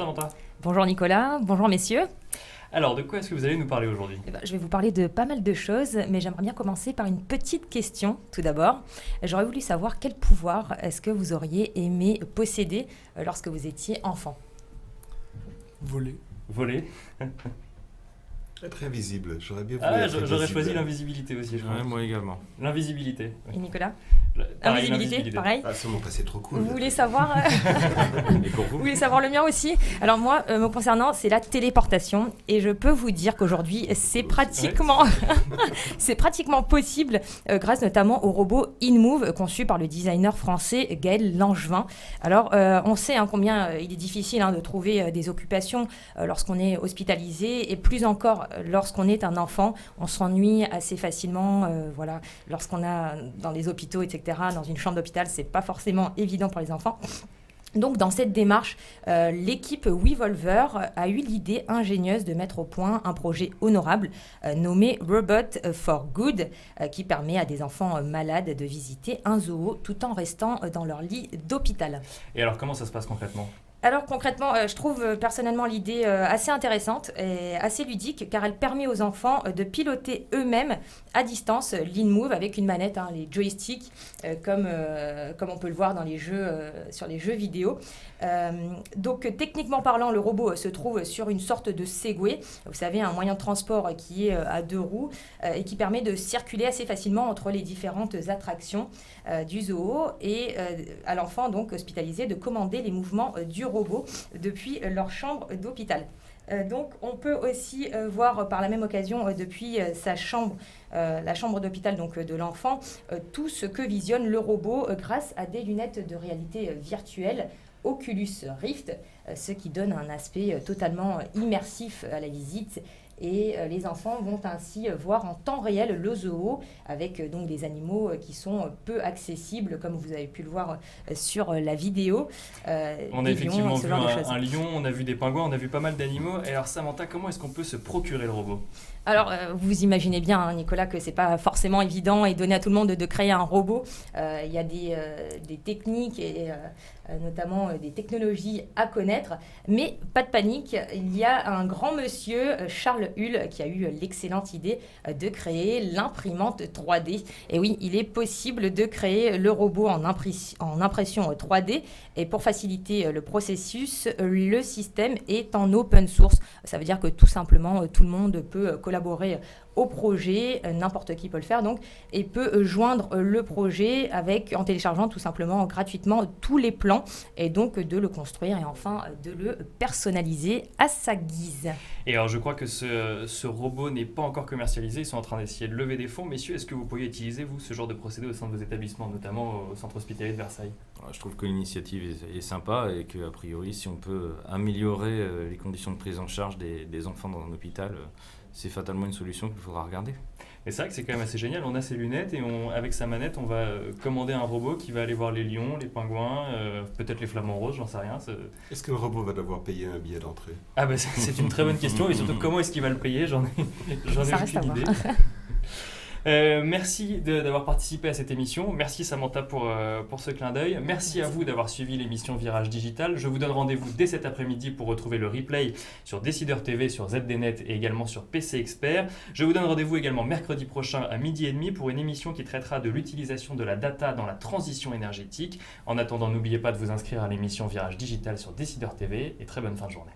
Samantha. Bonjour Nicolas, bonjour messieurs. Alors, de quoi est-ce que vous allez nous parler aujourd'hui ? Je vais vous parler de pas mal de choses, mais j'aimerais bien commencer par une petite question tout d'abord. J'aurais voulu savoir quel pouvoir est-ce que vous auriez aimé posséder lorsque vous étiez enfant ? Voler. Voler ? Être invisible, j'aurais bien voulu Ah, être j'aurais invisible. choisi l'invisibilité aussi, je crois. Ouais, moi également. L'invisibilité. Et Nicolas ? Pareil, Invisibilité, pareil. Ah, ça, mon passé trop cool. Vous voulez savoir Et pour vous ? Vous voulez savoir le mien aussi ? Alors moi, me concernant, c'est la téléportation. Et je peux vous dire qu'aujourd'hui, c'est pratiquement possible grâce notamment au robot InMove conçu par le designer français Gaël Langevin. Alors, on sait combien il est difficile de trouver des occupations lorsqu'on est hospitalisé et plus encore lorsqu'on est un enfant. On s'ennuie assez facilement. Lorsqu'on a dans les hôpitaux, etc., dans une chambre d'hôpital, c'est pas forcément évident pour les enfants. Donc, dans cette démarche, l'équipe WeVolver a eu l'idée ingénieuse de mettre au point un projet honorable nommé Robot for Good, qui permet à des enfants malades de visiter un zoo tout en restant dans leur lit d'hôpital. Et alors, comment ça se passe concrètement ? Alors concrètement, je trouve personnellement l'idée assez intéressante et assez ludique car elle permet aux enfants de piloter eux-mêmes à distance l'InMove avec une manette, les joysticks, comme on peut le voir dans les jeux, sur les jeux vidéo. Donc techniquement parlant, le robot se trouve sur une sorte de Segway, vous savez, un moyen de transport qui est à 2 roues et qui permet de circuler assez facilement entre les différentes attractions du zoo et à l'enfant donc hospitalisé de commander les mouvements du robot depuis leur chambre d'hôpital. Donc on peut aussi voir par la même occasion depuis sa chambre, la chambre d'hôpital donc, de l'enfant, tout ce que visionne le robot grâce à des lunettes de réalité virtuelle Oculus Rift, ce qui donne un aspect totalement immersif à la visite. Et les enfants vont ainsi voir en temps réel le zoo avec donc des animaux qui sont peu accessibles, comme vous avez pu le voir sur la vidéo. On a effectivement vu un lion, on a vu des pingouins, on a vu pas mal d'animaux. Et alors Samantha, comment est-ce qu'on peut se procurer le robot ? Alors, vous imaginez bien, Nicolas, que ce n'est pas forcément évident et donné à tout le monde de créer un robot. Il y a des techniques et notamment des technologies à connaître. Mais pas de panique, il y a un grand monsieur, Charles Hull, qui a eu l'excellente idée de créer l'imprimante 3D. Et oui, il est possible de créer le robot en impression 3D. Et pour faciliter le processus, le système est en open source. Ça veut dire que tout simplement, tout le monde peut collaborer au projet, n'importe qui peut le faire donc, et peut joindre le projet en téléchargeant tout simplement gratuitement tous les plans et donc de le construire et enfin de le personnaliser à sa guise. Et alors je crois que ce robot n'est pas encore commercialisé, ils sont en train d'essayer de lever des fonds. Messieurs, est-ce que vous pourriez utiliser vous ce genre de procédé au sein de vos établissements, notamment au centre hospitalier de Versailles ? Je trouve que l'initiative est sympa et qu'a priori si on peut améliorer les conditions de prise en charge des enfants dans un hôpital, c'est fatalement une solution qu'il faudra regarder. Mais c'est vrai que c'est quand même assez génial, on a ces lunettes et avec sa manette on va commander un robot qui va aller voir les lions, les pingouins, peut-être les flamants roses, j'en sais rien. Est-ce que le robot va devoir payer un billet d'entrée ? Ah bah c'est une très bonne question et surtout comment est-ce qu'il va le payer, j'en ai aucune idée. Merci d'avoir participé à cette émission. Merci Samantha pour ce clin d'œil. Merci à vous d'avoir suivi l'émission Virage Digital. Je vous donne rendez-vous dès cet après-midi pour retrouver le replay sur Décideur TV, sur ZDNet et également sur PC Expert. Je vous donne rendez-vous également mercredi prochain à 12h30 pour une émission qui traitera de l'utilisation de la data dans la transition énergétique. En attendant, n'oubliez pas de vous inscrire à l'émission Virage Digital sur Décideur TV et très bonne fin de journée.